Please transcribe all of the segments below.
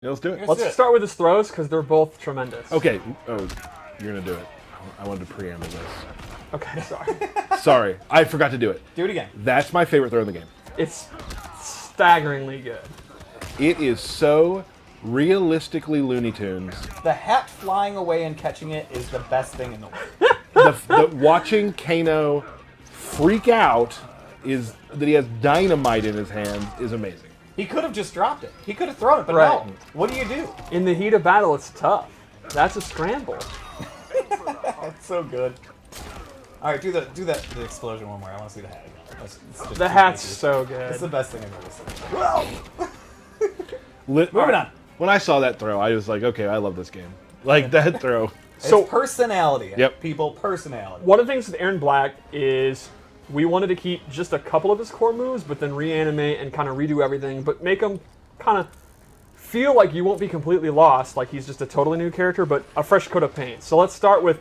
Yeah, let's do it. Let's start with his throws because they're both tremendous. Okay. Oh, you're gonna do it. I wanted to preamble this. Okay, sorry. Sorry, I forgot to do it. Do it again. That's my favorite throw in the game. It's staggeringly good. It is so realistically Looney Tunes. The hat flying away and catching it is the best thing in the world. Watching Kano freak out is that he has dynamite in his hands is amazing. He could have just dropped it. He could have thrown it, but Right. no. What do you do? In the heat of battle, it's tough. That's a scramble. That's so good. All right, do the explosion one more. I want to see the hat again. It's just The too hat's crazy. so good. It's the best thing I've ever seen. Moving on. When I saw that throw, I was like, okay, I love this game. Like that throw. So- It's personality. Yep. People, personality. One of the things with Erron Black is we wanted to keep just a couple of his core moves, but then reanimate and kind of redo everything, but make him kind of feel like you won't be completely lost, like he's just a totally new character, but a fresh coat of paint. So let's start with,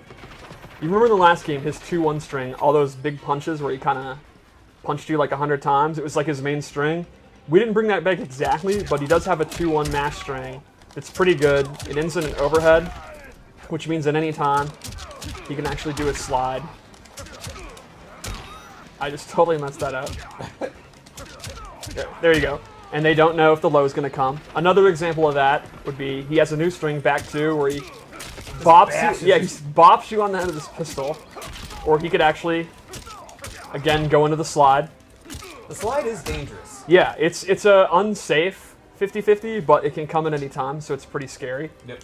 you remember in the last game, his 2-1 string, all those big punches where he kind of punched you like 100 times? It was like his main string. We didn't bring that back exactly, but he does have a 2-1 mash string. It's pretty good. It ends in an overhead, which means at any time, he can actually do a slide. I just totally messed that up. There you go. And they don't know if the low is going to come. Another example of that would be he has a new string back two where he bops you. Yeah, he bops you on the head of this pistol. Or he could actually, again, go into the slide. The slide is dangerous. Yeah, it's a unsafe 50-50, but it can come at any time, so it's pretty scary. Yep.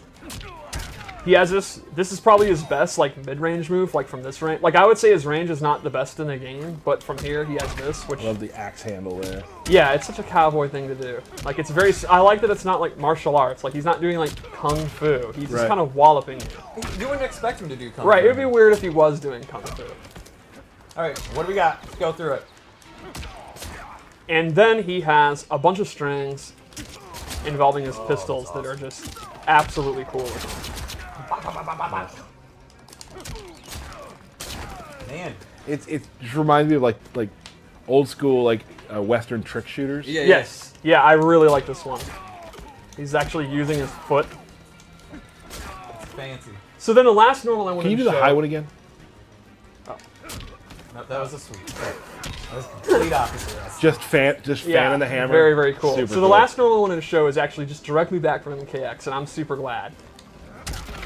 He has this is probably his best, like, mid-range move, like, from this range. Like, I would say his range is not the best in the game, but from here, he has this, which... I love the axe handle there. Yeah, it's such a cowboy thing to do. Like, it's very... I like that it's not, like, martial arts. Like, he's not doing, like, kung fu. He's just kind of walloping you. You wouldn't expect him to do kung Right, fu. it would be weird if he was doing kung fu. All right, what do we got? Let's go through it. And then he has a bunch of strings involving his pistols that are just absolutely cool. Man. It just reminds me of like old school like Western trick shooters. Yeah, Yes. Yeah, I really like this one. He's actually using his foot. It's fancy. So then the last normal I wanted Can you to do the show... high one again? No, that was a sweep. That was complete opposite of this. Just fanning the hammer. Very, very cool. Super So the cool. last normal I wanted to show is actually just directly back from MKX, and I'm super glad.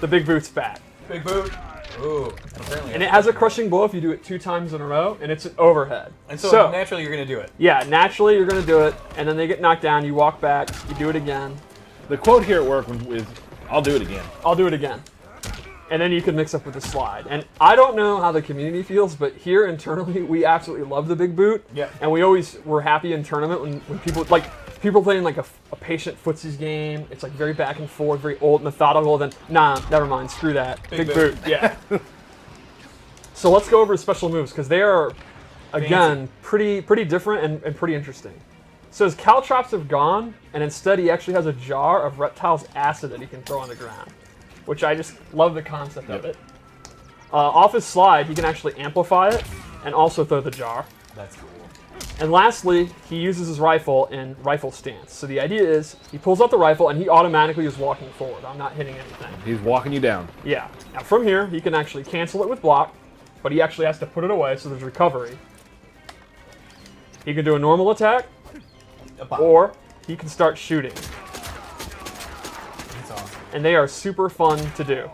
The big boot's back. Big boot. Ooh. Apparently And it has a crushing blow if you do it 2 times in a row, and it's an overhead. And so naturally you're going to do it. Yeah, naturally you're going to do it, and then they get knocked down, you walk back, you do it again. The quote here at work is, "I'll do it again." I'll do it again. And then you can mix up with the slide. And I don't know how the community feels, but here internally, we absolutely love the big boot. Yeah. And we always were happy in tournament when people, like, people playing like a patient footsies game. It's like very back and forth, very old, methodical. Then, nah, never mind, screw that. Big boot, yeah. So let's go over his special moves, because they are, again, pretty different and pretty interesting. So his caltrops have gone, and instead he actually has a jar of reptile's acid that he can throw on the ground, which I just love the concept of it. Off his slide, he can actually amplify it and also throw the jar. That's cool. And lastly, he uses his rifle in rifle stance. So the idea is he pulls out the rifle and he automatically is walking forward. I'm not hitting anything. He's walking you down. Yeah. Now from here, he can actually cancel it with block, but he actually has to put it away, so there's recovery. He can do a normal attack, or he can start shooting. That's awesome. And they are super fun to do.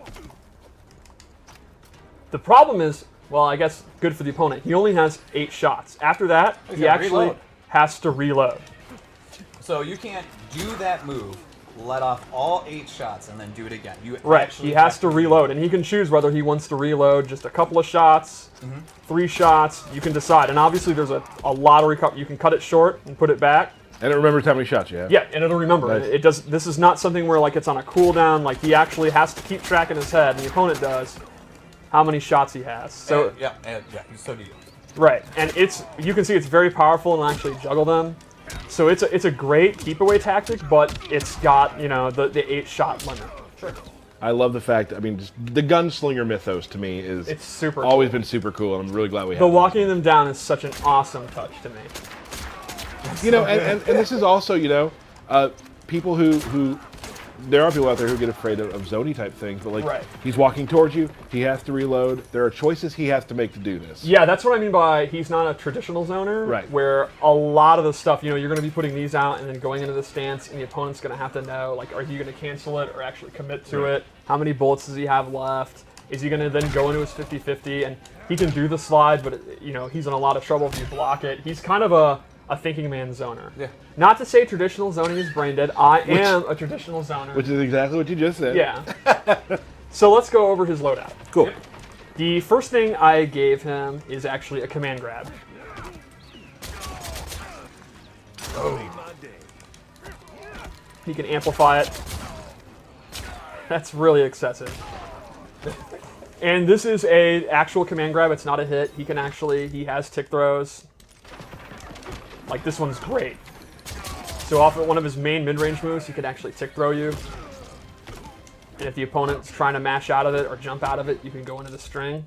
The problem is, well, I guess good for the opponent. He only has 8 shots. After that, he gotta actually reload. has to reload. So you can't do that move, let off all 8 shots, and then do it again. You Right, actually he has have to reload, and he can choose whether he wants to reload just a couple of shots, 3 shots, you can decide. And obviously there's a lot of recovery. You can cut it short and put it back. And it remembers how many shots you have. Yeah, and it'll remember. Nice. It does. This is not something where like it's on a cooldown. Like he actually has to keep track in his head, and the opponent does, how many shots he has. So yeah, so do you. right, and you can see it's very powerful and actually juggle them. So it's a great keep away tactic, but it's got the 8-shot limit. Sure. I love the fact. I mean, just the gunslinger mythos to me is It's super. always cool. been super cool, and I'm really glad we have The it. walking them down is such an awesome touch to me. And this is also, people who there are people out there who get afraid of zony type things, but like Right. he's walking towards you, he has to reload. There are choices he has to make to do this. Yeah, that's what I mean by he's not a traditional zoner. Right. Where a lot of the stuff, you're going to be putting these out and then going into the stance, and the opponent's going to have to know, like, are you going to cancel it or actually commit to it? How many bullets does he have left? Is he going to then go into his 50-50? And he can do the slide, but he's in a lot of trouble if you block it. He's kind of a thinking man zoner. Yeah. Not to say traditional zoning is brain dead. I am a traditional zoner. Which is exactly what you just said. Yeah. So let's go over his loadout. Cool. The first thing I gave him is actually a command grab. He can amplify it. That's really excessive. And this is a actual command grab. It's not a hit. He has tick throws. Like, this one's great. So off of one of his main mid-range moves, he could actually tick throw you. And if the opponent's trying to mash out of it or jump out of it, you can go into the string.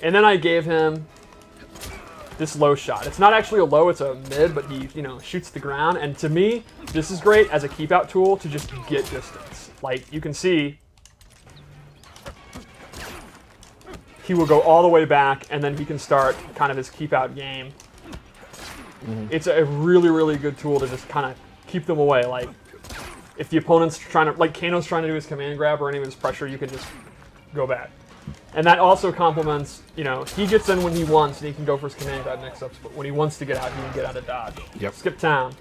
And then I gave him this low shot. It's not actually a low, it's a mid, but he, shoots the ground. And to me, this is great as a keep out tool to just get distance. Like, you can see he will go all the way back, and then he can start kind of his keep out game. It's a really, really good tool to just kind of keep them away. Like, if the opponent's trying to, like Kano's trying to do his command grab or any of his pressure, you can just go back. And that also complements, he gets in when he wants, and he can go for his command grab next up. But when he wants to get out, he can get out of dodge. Yep. Skip town.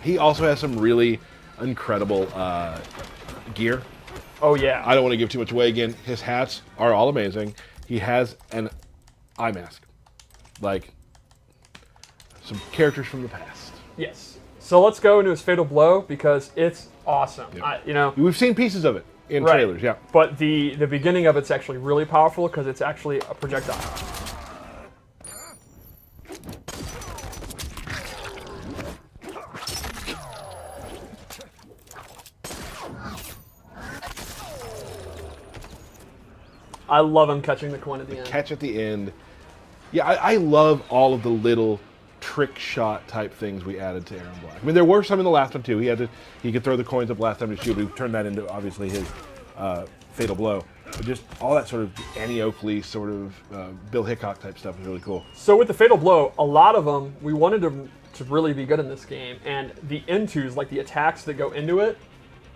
He also has some really incredible gear. Oh, yeah. I don't want to give too much away again. His hats are all amazing. He has an eye mask. Like, some characters from the past. Yes. So let's go into his Fatal Blow because it's awesome. Yep. We've seen pieces of it in Right. trailers, yeah. But the beginning of it's actually really powerful because it's actually a projectile. I love him catching the coin at the end. Catch at the end. Yeah, I love all of the little trick shot type things we added to Erron Black. I mean, there were some in the last one too. He could throw the coins up last time to shoot. We turned that into obviously his Fatal Blow. But just all that sort of Annie Oakley sort of Bill Hickok type stuff is really cool. So with the Fatal Blow, a lot of them we wanted to really be good in this game, and the intos, like the attacks that go into it,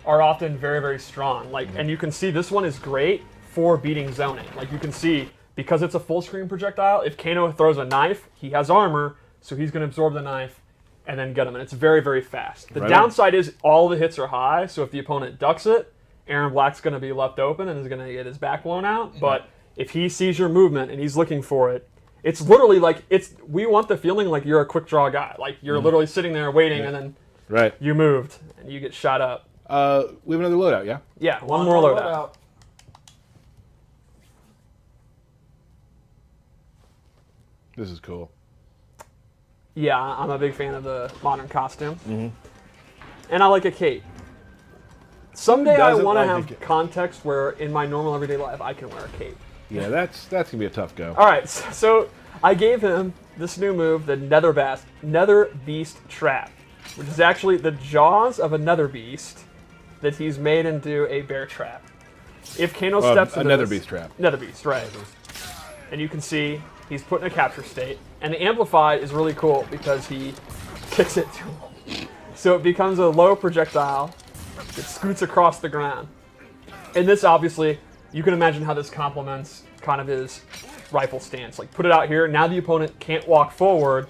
are often very, very strong. Like, and you can see this one is great for beating zoning. Like, you can see because it's a full screen projectile. If Kano throws a knife, he has armor, so he's going to absorb the knife and then get him, and it's very, very fast. The downside is all the hits are high, so if the opponent ducks it, Erron Black's going to be left open and is going to get his back blown out. But if he sees your movement and he's looking for it, it's literally like we want the feeling like you're a quick draw guy. Like you're literally sitting there waiting and then you moved and you get shot up. We have another loadout, yeah? Yeah, one more loadout. This is cool. Yeah, I'm a big fan of the modern costume. And I like a cape. Someday I want to have context where in my normal everyday life I can wear a cape. Yeah, that's going to be a tough go. All right, so I gave him this new move, the Nether Beast Trap, which is actually the jaws of a Nether Beast that he's made into a bear trap. If Kano steps into Nether Beast trap. Nether Beast, right. And you can see he's put in a capture state. And the Amplified is really cool because he kicks it to him. So it becomes a low projectile that scoots across the ground. And this, obviously, you can imagine how this complements kind of his rifle stance. Like, put it out here. Now the opponent can't walk forward.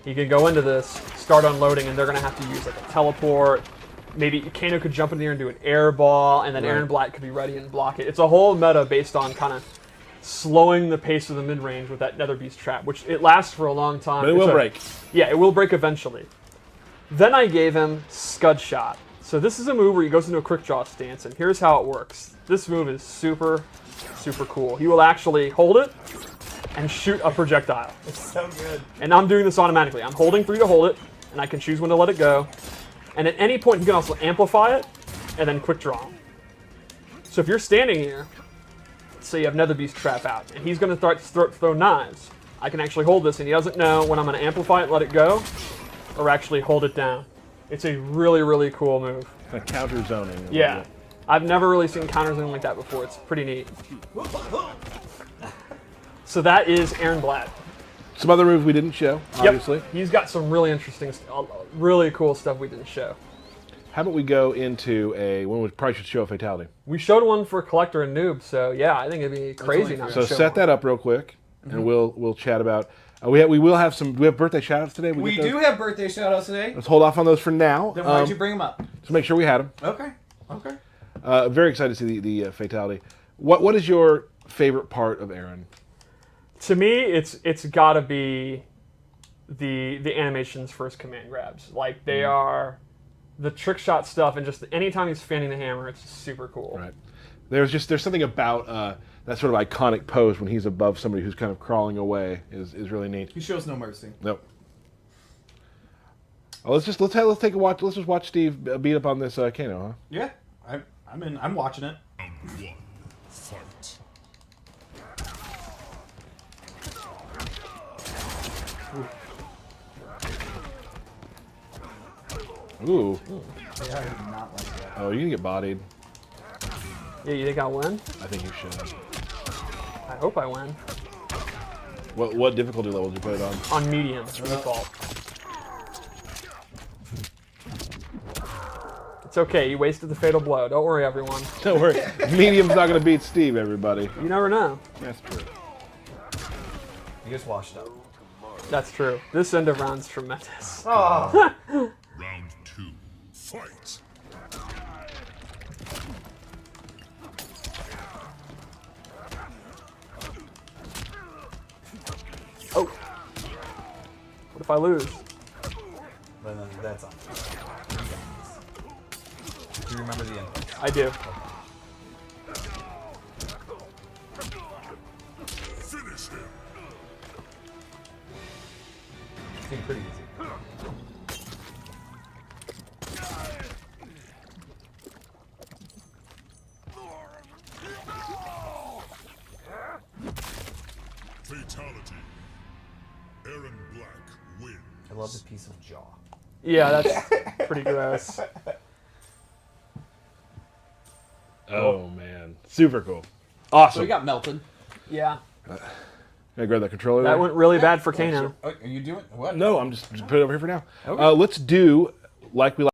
He can go into this, start unloading, and they're going to have to use, like, a teleport. Maybe Kano could jump in there and do an air ball, and then Erron Black could be ready and block it. It's a whole meta based on kind of slowing the pace of the mid-range with that Nether Beast trap, which it lasts for a long time. But it will break. Yeah, it will break eventually. Then I gave him Scud Shot. So this is a move where he goes into a quick draw stance, and here's how it works. This move is super, super cool. He will actually hold it and shoot a projectile. It's so good. And I'm doing this automatically. I'm holding 3 to hold it, and I can choose when to let it go. And at any point, he can also amplify it and then quick draw. So if you're standing here, let's say you have Nether Beast trap out, and he's going to start to throw knives. I can actually hold this, and he doesn't know when I'm going to amplify it, let it go, or actually hold it down. It's a really, really cool move. Kind of counter zoning. a Yeah. little bit. I've never really seen counter zoom like that before. It's pretty neat. So that is Erron Black. Some other moves we didn't show, obviously. Yep. He's got some really interesting, really cool stuff we didn't show. How about we go into one we probably should show a fatality. We showed one for Collector and Noob, so yeah, I think it'd be crazy only not So to show set one. that up real quick, and we'll chat about. We will have some. Do we have birthday shoutouts today? We get those? do have birthday shoutouts today. Let's hold off on those for now. Then why'd you bring them up? To make sure we had them. Okay. Okay. Very excited to see the fatality. What is your favorite part of Erron? To me, it's got to be the animations first command grabs. Like they are the trick shot stuff, and just anytime he's fanning the hammer, it's super cool. Right. There's something about that sort of iconic pose when he's above somebody who's kind of crawling away is really neat. He shows no mercy. Nope. Well, let's take a watch. Let's just watch Steve beat up on this Kano, huh? Yeah. I'm watching it. Round one, fight. Ooh. Yeah, I did not like that. Oh, you can get bodied. Yeah, you think I'll win? I think you should. I hope I win. What difficulty level did you put it on? On medium, default. It's okay, you wasted the fatal blow. Don't worry, everyone. Don't worry. Medium's not going to beat Steve, everybody. You never know. That's true. You just washed up. That's true. This end of round's tremendous. Oh. Round two, fight. Oh. What if I lose? But then that's on. Do you remember the end? I do. Finish him. Seemed pretty easy. Fatality. Erron Black wins. I love the piece of jaw. Yeah, that's pretty gross. Oh, man. Super cool. Awesome. So we got melted. Yeah. Can I grab that controller That there? went really bad for Kano. Oh, are you doing what? No, I'm just put it over here for now. Okay. Let's do, like we